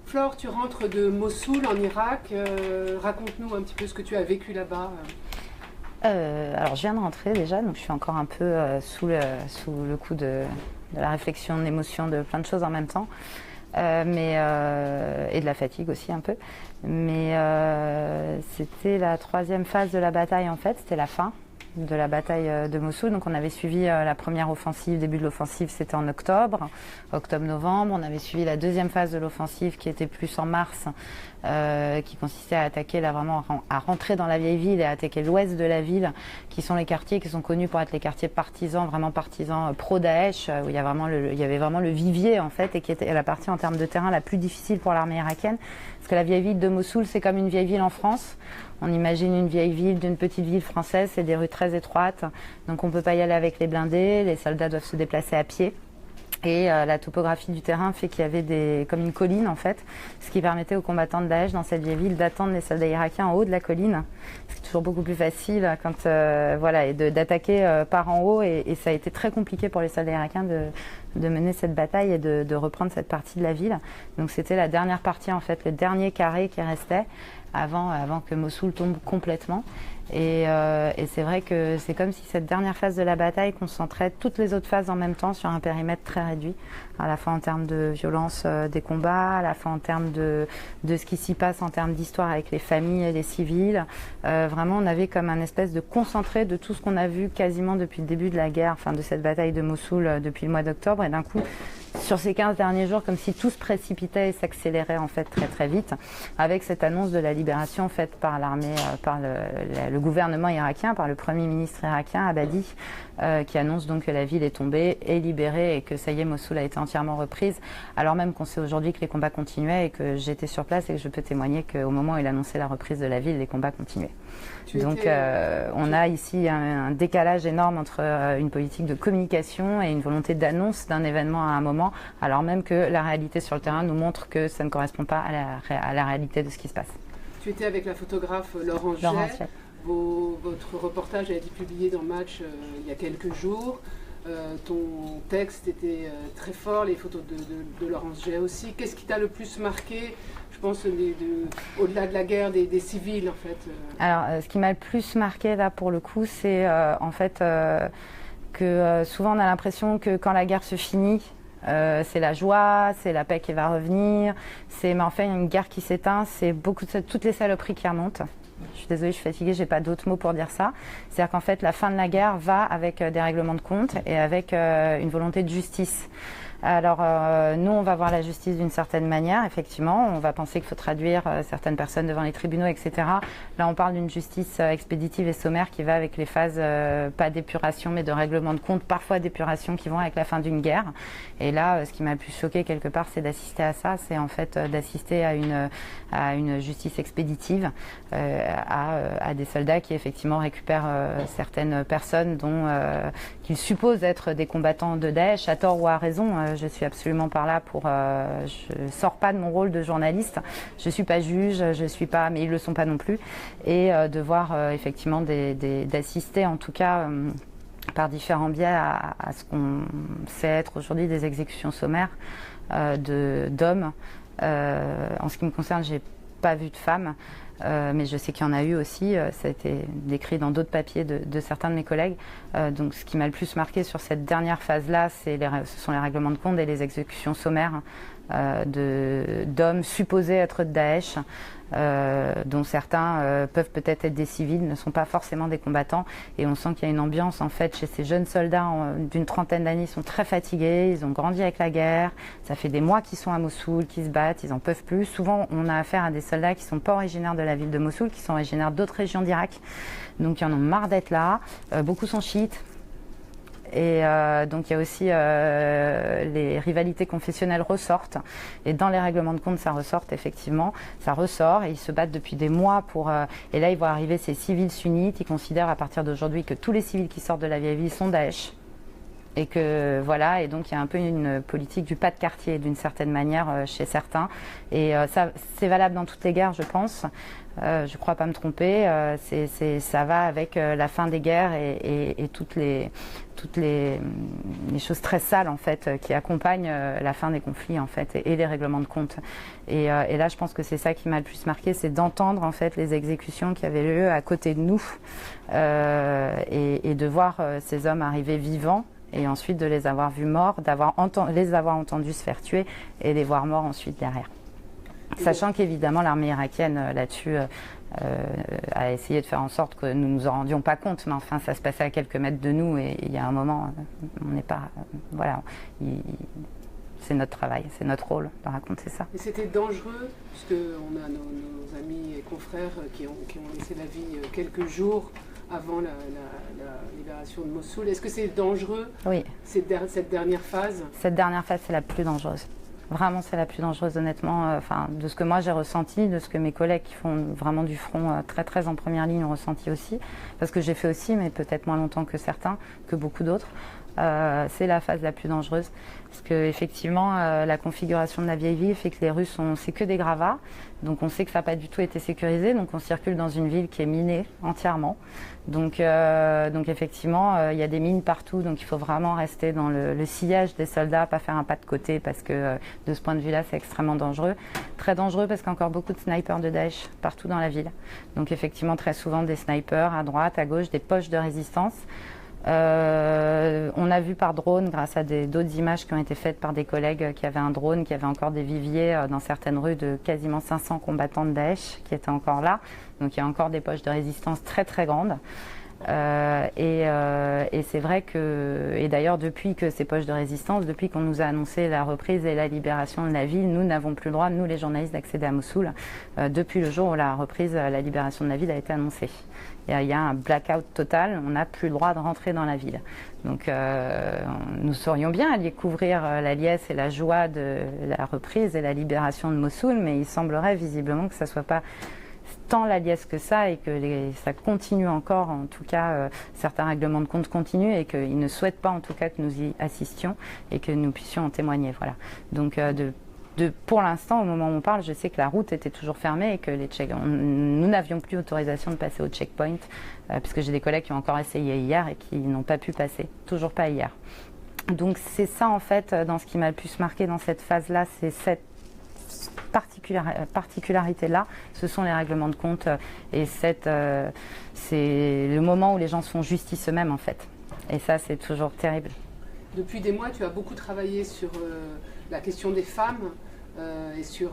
Flore, tu rentres de Mossoul en Irak. Raconte-nous un petit peu ce que tu as vécu là-bas. Alors je viens de rentrer déjà, donc je suis encore un peu sous le coup de la réflexion, de l'émotion, de plein de choses en même temps. Et de la fatigue aussi un peu. Mais c'était la troisième phase de la bataille en fait, c'était la fin de la bataille de Mossoul. Donc on avait suivi la première offensive, début de l'offensive c'était en octobre-novembre. On avait suivi la deuxième phase de l'offensive qui était plus en mars, qui consistait à attaquer là vraiment à rentrer dans la vieille ville et à attaquer l'ouest de la ville, qui sont les quartiers qui sont connus pour être les quartiers partisans, vraiment partisans pro-Daesh, où il y avait vraiment le vivier en fait, et qui était la partie en termes de terrain la plus difficile pour l'armée irakienne, parce que la vieille ville de Mossoul c'est comme une vieille ville en France. On imagine une vieille ville d'une petite ville française, c'est des rues très étroites, donc on ne peut pas y aller avec les blindés, les soldats doivent se déplacer à pied. Et la topographie du terrain fait qu'il y avait comme une colline en fait, ce qui permettait aux combattants de Daesh dans cette vieille ville d'attendre les soldats irakiens en haut de la colline. C'est toujours beaucoup plus facile quand et d'attaquer par en haut, et ça a été très compliqué pour les soldats irakiens de mener cette bataille et de reprendre cette partie de la ville. Donc c'était la dernière partie en fait, le dernier carré qui restait avant que Mossoul tombe complètement. Et c'est vrai que c'est comme si cette dernière phase de la bataille concentrait toutes les autres phases en même temps sur un périmètre très réduit, à la fois en termes de violence des combats, à la fois en termes de ce qui s'y passe en termes d'histoire avec les familles et les civils. Vraiment, on avait comme un espèce de concentré de tout ce qu'on a vu quasiment depuis le début de la guerre, enfin de cette bataille de Mossoul depuis le mois d'octobre, et d'un coup, sur ces 15 derniers jours, comme si tout se précipitait et s'accélérait en fait très très vite, avec cette annonce de la libération faite par l'armée, par le gouvernement irakien, par le Premier ministre irakien, Abadi, qui annonce donc que la ville est tombée, est libérée et que ça y est, Mossoul a été entièrement reprise, alors même qu'on sait aujourd'hui que les combats continuaient et que j'étais sur place et que je peux témoigner qu'au moment où il annonçait la reprise de la ville, les combats continuaient. Donc on a ici un décalage énorme entre une politique de communication et une volonté d'annonce d'un événement à un moment, alors même que la réalité sur le terrain nous montre que ça ne correspond pas à la réalité de ce qui se passe. Tu étais avec la photographe Laurence Jay. Votre reportage a été publié dans Match il y a quelques jours. Ton texte était très fort, les photos de Laurence Jay aussi. Qu'est-ce qui t'a le plus marqué, je pense, au-delà de la guerre, des civils en fait Alors, ce qui m'a le plus marqué là pour le coup, c'est en fait que souvent on a l'impression que quand la guerre se finit, c'est la joie, c'est la paix qui va revenir, mais en fait une guerre qui s'éteint, c'est toutes les saloperies qui remontent. Je suis désolée, je suis fatiguée, j'ai pas d'autres mots pour dire ça. C'est-à-dire qu'en fait, la fin de la guerre va avec des règlements de compte et avec une volonté de justice. Alors, nous, on va voir la justice d'une certaine manière, effectivement. On va penser qu'il faut traduire certaines personnes devant les tribunaux, etc. Là, on parle d'une justice expéditive et sommaire qui va avec les phases, pas d'épuration, mais de règlement de compte, parfois d'épuration, qui vont avec la fin d'une guerre. Et là, ce qui m'a le plus choqué quelque part, c'est d'assister à ça. C'est en fait d'assister à une justice expéditive, à des soldats qui, effectivement, récupèrent certaines personnes qu'ils supposent être des combattants de Daesh, à tort ou à raison. Je suis absolument pas là je sors pas de mon rôle de journaliste. Je suis pas juge, mais ils le sont pas non plus. Et de voir effectivement d'assister en tout cas par différents biais à ce qu'on sait être aujourd'hui des exécutions sommaires d'hommes. En ce qui me concerne, j'ai pas vu de femmes. Mais je sais qu'il y en a eu aussi, ça a été décrit dans d'autres papiers de certains de mes collègues. Donc ce qui m'a le plus marqué sur cette dernière phase-là, ce sont les règlements de compte et les exécutions sommaires d'hommes supposés être de Daesh, dont certains peuvent peut-être être des civils, ne sont pas forcément des combattants. Et on sent qu'il y a une ambiance en fait chez ces jeunes soldats d'une trentaine d'années. Ils sont très fatigués, ils ont grandi avec la guerre, ça fait des mois qu'ils sont à Mossoul, qu'ils se battent, ils en peuvent plus. Souvent on a affaire à des soldats qui ne sont pas originaires de la ville de Mossoul, qui sont originaires d'autres régions d'Irak, donc ils en ont marre d'être là. Beaucoup sont chiites. Et donc il y a aussi les rivalités confessionnelles ressortent, et dans les règlements de compte ça ressort effectivement, ça ressort, et ils se battent depuis des mois et là ils vont arriver ces civils sunnites. Ils considèrent à partir d'aujourd'hui que tous les civils qui sortent de la vieille ville sont Daesh. Et que voilà, et donc il y a un peu une politique du pas de quartier d'une certaine manière chez certains. Et ça, c'est valable dans toutes les guerres, je pense. Je crois pas me tromper. Ça va avec la fin des guerres et toutes les choses très sales en fait qui accompagnent la fin des conflits en fait et les règlements de compte. Et là, je pense que c'est ça qui m'a le plus marqué, c'est d'entendre en fait les exécutions qui avaient lieu à côté de nous et de voir ces hommes arriver vivants. Et ensuite de les avoir vus morts, les avoir entendus se faire tuer et les voir morts ensuite derrière. Sachant qu'évidemment l'armée irakienne là-dessus a essayé de faire en sorte que nous ne nous en rendions pas compte, mais enfin ça se passait à quelques mètres de nous et il y a un moment, on n'est pas... voilà, c'est notre travail, c'est notre rôle de raconter ça. Et c'était dangereux, puisqu'on a nos amis et confrères qui ont laissé la vie quelques jours avant la libération de Mossoul. Est-ce que c'est dangereux, oui, cette dernière phase? Cette dernière phase, c'est la plus dangereuse. Vraiment, c'est la plus dangereuse, honnêtement. De ce que moi j'ai ressenti, de ce que mes collègues qui font vraiment du front très très en première ligne ont ressenti aussi. Parce que j'ai fait aussi, mais peut-être moins longtemps que certains, que beaucoup d'autres. C'est la phase la plus dangereuse parce que effectivement la configuration de la vieille ville fait que les rues c'est que des gravats, donc on sait que ça n'a pas du tout été sécurisé, donc on circule dans une ville qui est minée entièrement, donc effectivement il y a des mines partout, donc il faut vraiment rester dans le sillage des soldats, pas faire un pas de côté parce que de ce point de vue là c'est extrêmement dangereux, très dangereux parce qu'il y a encore beaucoup de snipers de Daesh partout dans la ville, donc effectivement très souvent des snipers à droite, à gauche, des poches de résistance. On a vu par drone, grâce à d'autres images qui ont été faites par des collègues qui avaient un drone, qui avait encore des viviers dans certaines rues de quasiment 500 combattants de Daesh qui étaient encore là. Donc il y a encore des poches de résistance très très grandes. Et c'est vrai que, et d'ailleurs depuis que ces poches de résistance, depuis qu'on nous a annoncé la reprise et la libération de la ville, nous n'avons plus le droit, nous les journalistes, d'accéder à Mossoul depuis le jour où la reprise, la libération de la ville a été annoncée. Il y a un blackout total, on n'a plus le droit de rentrer dans la ville. Donc nous serions bien aller couvrir la liesse et la joie de la reprise et la libération de Mossoul, mais il semblerait visiblement que ça ne soit pas tant la liesse que ça et que ça continue encore, en tout cas certains règlements de compte continuent et qu'ils ne souhaitent pas en tout cas que nous y assistions et que nous puissions en témoigner. Voilà. Donc pour l'instant, au moment où on parle, je sais que la route était toujours fermée et que nous n'avions plus autorisation de passer au checkpoint, puisque j'ai des collègues qui ont encore essayé hier et qui n'ont pas pu passer, toujours pas hier. Donc c'est ça en fait, dans ce qui m'a le plus marqué dans cette phase-là, c'est cette particularité-là, ce sont les règlements de compte et c'est le moment où les gens se font justice eux-mêmes en fait. Et ça, c'est toujours terrible. Depuis des mois, tu as beaucoup travaillé sur la question des femmes et sur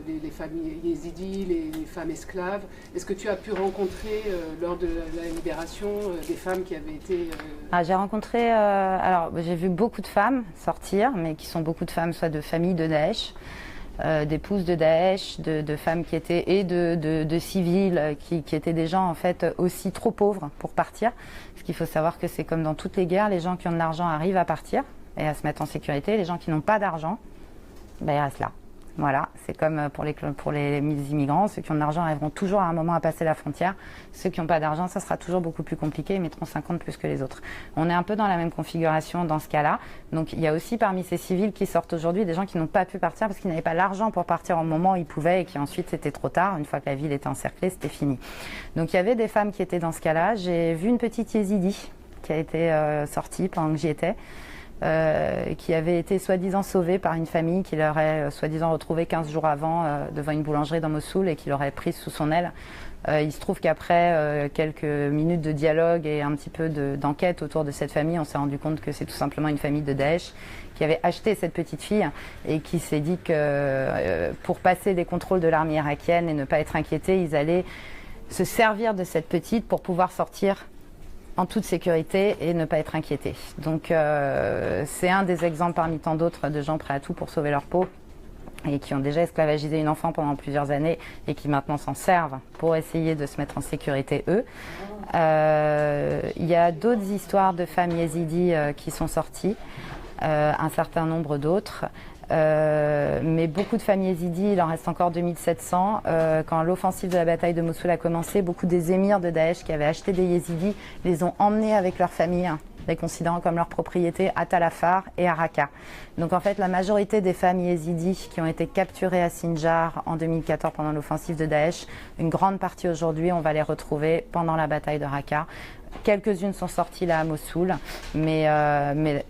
les familles yézidis, les femmes esclaves. Est-ce que tu as pu rencontrer lors de la libération des femmes qui avaient été... J'ai rencontré, alors j'ai vu beaucoup de femmes sortir, mais qui sont beaucoup de femmes soit de familles de Daesh, d'épouses de Daesh, de femmes qui étaient, et de civils qui étaient des gens en fait aussi trop pauvres pour partir. Parce qu'il faut savoir que c'est comme dans toutes les guerres, les gens qui ont de l'argent arrivent à partir et à se mettre en sécurité. Les gens qui n'ont pas d'argent, ben, ils restent là. Voilà, c'est comme pour les immigrants, ceux qui ont de l'argent arriveront toujours à un moment à passer la frontière. Ceux qui n'ont pas d'argent, ça sera toujours beaucoup plus compliqué, ils mettront 50 plus que les autres. On est un peu dans la même configuration dans ce cas-là. Donc il y a aussi parmi ces civils qui sortent aujourd'hui des gens qui n'ont pas pu partir parce qu'ils n'avaient pas l'argent pour partir au moment où ils pouvaient et qui ensuite c'était trop tard. Une fois que la ville était encerclée, c'était fini. Donc il y avait des femmes qui étaient dans ce cas-là. J'ai vu une petite yézidi qui a été sortie pendant que j'y étais. Qui avait été soi-disant sauvée par une famille qui l'aurait soi-disant retrouvée 15 jours avant devant une boulangerie dans Mossoul et qui l'aurait prise sous son aile. Il se trouve qu'après quelques minutes de dialogue et un petit peu d'enquête autour de cette famille, on s'est rendu compte que c'est tout simplement une famille de Daesh qui avait acheté cette petite fille et qui s'est dit que pour passer les contrôles de l'armée irakienne et ne pas être inquiétés, ils allaient se servir de cette petite pour pouvoir sortir en toute sécurité et ne pas être inquiétés. Donc c'est un des exemples parmi tant d'autres de gens prêts à tout pour sauver leur peau et qui ont déjà esclavagisé une enfant pendant plusieurs années et qui maintenant s'en servent pour essayer de se mettre en sécurité eux. Il y a d'autres histoires de femmes yézidis qui sont sorties, un certain nombre d'autres. Mais beaucoup de familles yézidis, il en reste encore 2700. Quand l'offensive de la bataille de Mossoul a commencé, beaucoup des émirs de Daesh qui avaient acheté des yézidis les ont emmenés avec leur famille les considérant comme leur propriété à Tal Afar et à Raqqa. Donc en fait, la majorité des femmes yézidis qui ont été capturées à Sinjar en 2014 pendant l'offensive de Daesh, une grande partie aujourd'hui, on va les retrouver pendant la bataille de Raqqa. Quelques-unes sont sorties là à Mossoul, mais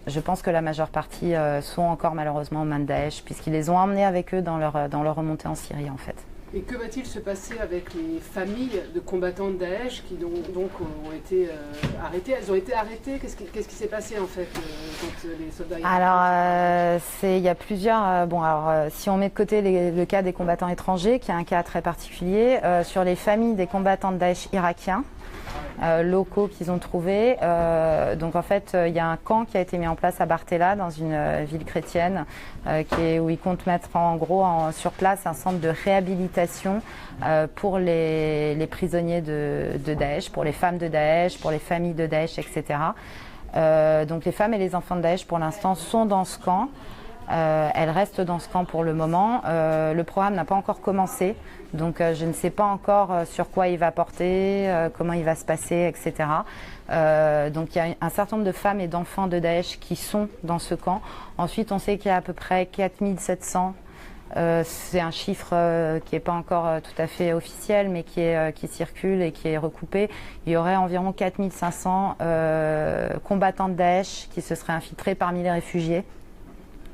je pense que la majeure partie sont encore malheureusement aux mains de Daesh, puisqu'ils les ont emmenés avec eux dans leur remontée en Syrie en fait. Et que va-t-il se passer avec les familles de combattants de Daesh qui donc ont été arrêtées? Elles ont été arrêtées. Qu'est-ce qui s'est passé en fait quand les soldats... Alors, il y a plusieurs... si on met de côté le cas des combattants étrangers, qui est un cas très particulier, sur les familles des combattants de Daesh irakiens, locaux qu'ils ont trouvés. Donc en fait, il y a un camp qui a été mis en place à Bartella, dans une ville chrétienne, où ils comptent mettre en gros sur place un centre de réhabilitation pour les prisonniers de Daesh, pour les femmes de Daesh, pour les familles de Daesh, etc. Donc les femmes et les enfants de Daesh pour l'instant sont dans ce camp. Elles restent dans ce camp pour le moment. Le programme n'a pas encore commencé, donc je ne sais pas encore sur quoi il va porter, comment il va se passer, etc. Donc il y a un certain nombre de femmes et d'enfants de Daesh qui sont dans ce camp. Ensuite, on sait qu'il y a à peu près 4700. C'est un chiffre qui n'est pas encore tout à fait officiel, mais qui circule et qui est recoupé. Il y aurait environ 4500 combattants de Daesh qui se seraient infiltrés parmi les réfugiés,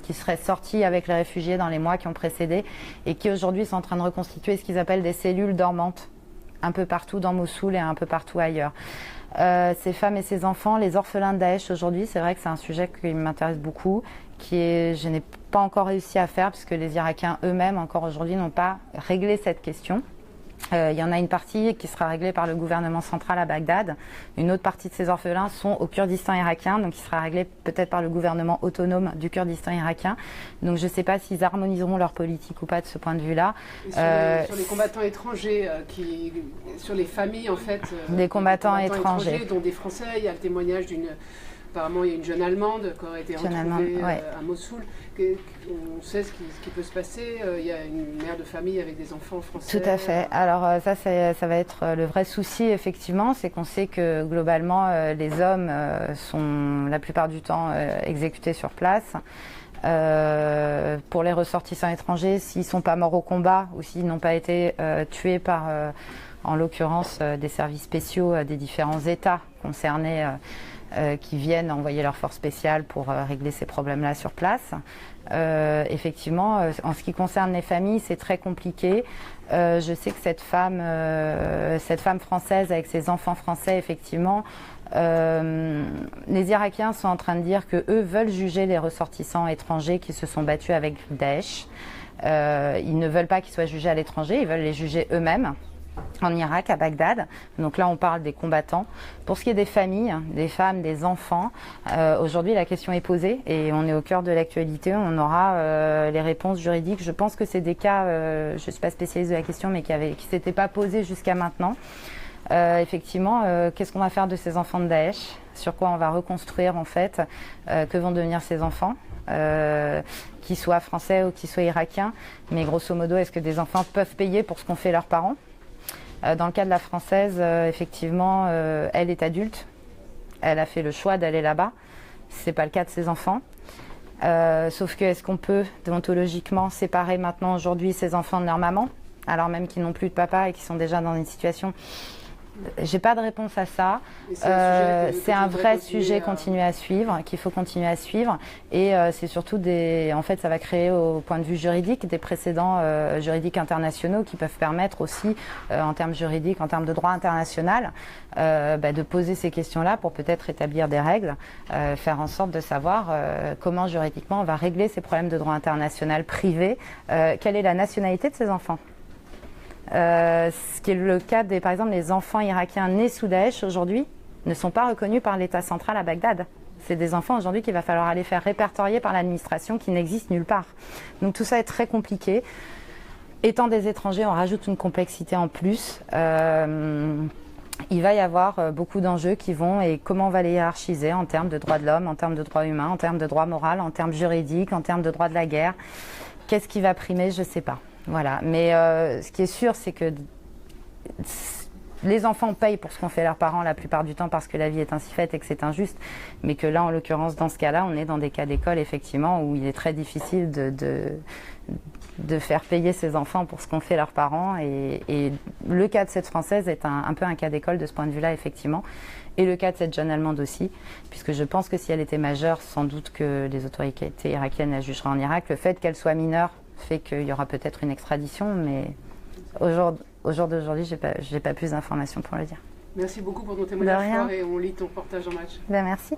qui seraient sortis avec les réfugiés dans les mois qui ont précédé et qui aujourd'hui sont en train de reconstituer ce qu'ils appellent des cellules dormantes un peu partout dans Mossoul et un peu partout ailleurs. Ces femmes et ces enfants, les orphelins de Daesh aujourd'hui, c'est vrai que c'est un sujet qui m'intéresse beaucoup, je n'ai pas encore réussi à faire puisque les Irakiens eux-mêmes encore aujourd'hui n'ont pas réglé cette question. Il y en a une partie qui sera réglée par le gouvernement central à Bagdad. Une autre partie de ces orphelins sont au Kurdistan irakien, donc qui sera réglée peut-être par le gouvernement autonome du Kurdistan irakien. Donc je ne sais pas s'ils harmoniseront leur politique ou pas de ce point de vue-là. Sur les combattants étrangers, sur les familles en fait, des combattants étrangers, dont des Français, il y a le témoignage d'une... Apparemment, il y a une jeune Allemande qui aurait été retrouvée à Mossoul. On sait ce qui peut se passer. Il y a une mère de famille avec des enfants français. Tout à fait. Alors ça va être le vrai souci, effectivement, c'est qu'on sait que globalement, les hommes sont la plupart du temps exécutés sur place. Pour les ressortissants étrangers, s'ils ne sont pas morts au combat ou s'ils n'ont pas été tués par, en l'occurrence, des services spéciaux des différents États concernés, qui viennent envoyer leurs forces spéciales pour régler ces problèmes-là sur place. Effectivement, en ce qui concerne les familles, c'est très compliqué. Je sais que cette femme française avec ses enfants français, effectivement, les Irakiens sont en train de dire que eux veulent juger les ressortissants étrangers qui se sont battus avec Daesh. Ils ne veulent pas qu'ils soient jugés à l'étranger, ils veulent les juger eux-mêmes en Irak, à Bagdad. Donc là, on parle des combattants. Pour ce qui est des familles, des femmes, des enfants, aujourd'hui, la question est posée et on est au cœur de l'actualité. On aura les réponses juridiques. Je pense que c'est des cas, je ne suis pas spécialiste de la question, mais qui ne s'étaient pas posés jusqu'à maintenant. Effectivement, qu'est-ce qu'on va faire de ces enfants de Daesh? Sur quoi on va reconstruire, en fait? Que vont devenir ces enfants? Qu'ils soient français ou qu'ils soient irakiens. Mais grosso modo, est-ce que des enfants peuvent payer pour ce qu'ont fait leurs parents? Dans le cas de la française, effectivement, elle est adulte. Elle a fait le choix d'aller là-bas. Ce n'est pas le cas de ses enfants. Sauf que est-ce qu'on peut déontologiquement séparer maintenant aujourd'hui ses enfants de leur maman, alors même qu'ils n'ont plus de papa et qu'ils sont déjà dans une situation... J'ai pas de réponse à ça. C'est un vrai sujet continuer à suivre, qu'il faut continuer à suivre. Et c'est surtout en fait, ça va créer au point de vue juridique des précédents juridiques internationaux qui peuvent permettre aussi, en termes juridiques, en termes de droit international, de poser ces questions-là pour peut-être établir des règles, faire en sorte de savoir comment juridiquement on va régler ces problèmes de droit international privé. Quelle est la nationalité de ces enfants? Ce qui est le cas par exemple, les enfants irakiens nés sous Daesh aujourd'hui ne sont pas reconnus par l'État central à Bagdad. C'est des enfants aujourd'hui qu'il va falloir aller faire répertorier par l'administration qui n'existent nulle part. Donc tout ça est très compliqué. Étant des étrangers, on rajoute une complexité en plus. Il va y avoir beaucoup d'enjeux et comment on va les hiérarchiser en termes de droits de l'homme, en termes de droits humains, en termes de droits moraux, en termes juridiques, en termes de droits de la guerre. Qu'est-ce qui va primer? Je ne sais pas. Voilà, mais ce qui est sûr, c'est que les enfants payent pour ce qu'ont fait leurs parents la plupart du temps parce que la vie est ainsi faite et que c'est injuste, mais que là, en l'occurrence, dans ce cas-là, on est dans des cas d'école, effectivement, où il est très difficile de faire payer ses enfants pour ce qu'ont fait leurs parents. Et le cas de cette Française est un peu un cas d'école de ce point de vue-là, effectivement. Et le cas de cette jeune Allemande aussi, puisque je pense que si elle était majeure, sans doute que les autorités irakiennes la jugeraient en Irak. Le fait qu'elle soit mineure fait qu'il y aura peut-être une extradition, mais au jour d'aujourd'hui, j'ai pas plus d'informations pour le dire. Merci beaucoup pour ton témoignage fort et on lit ton reportage en match. Ben, merci.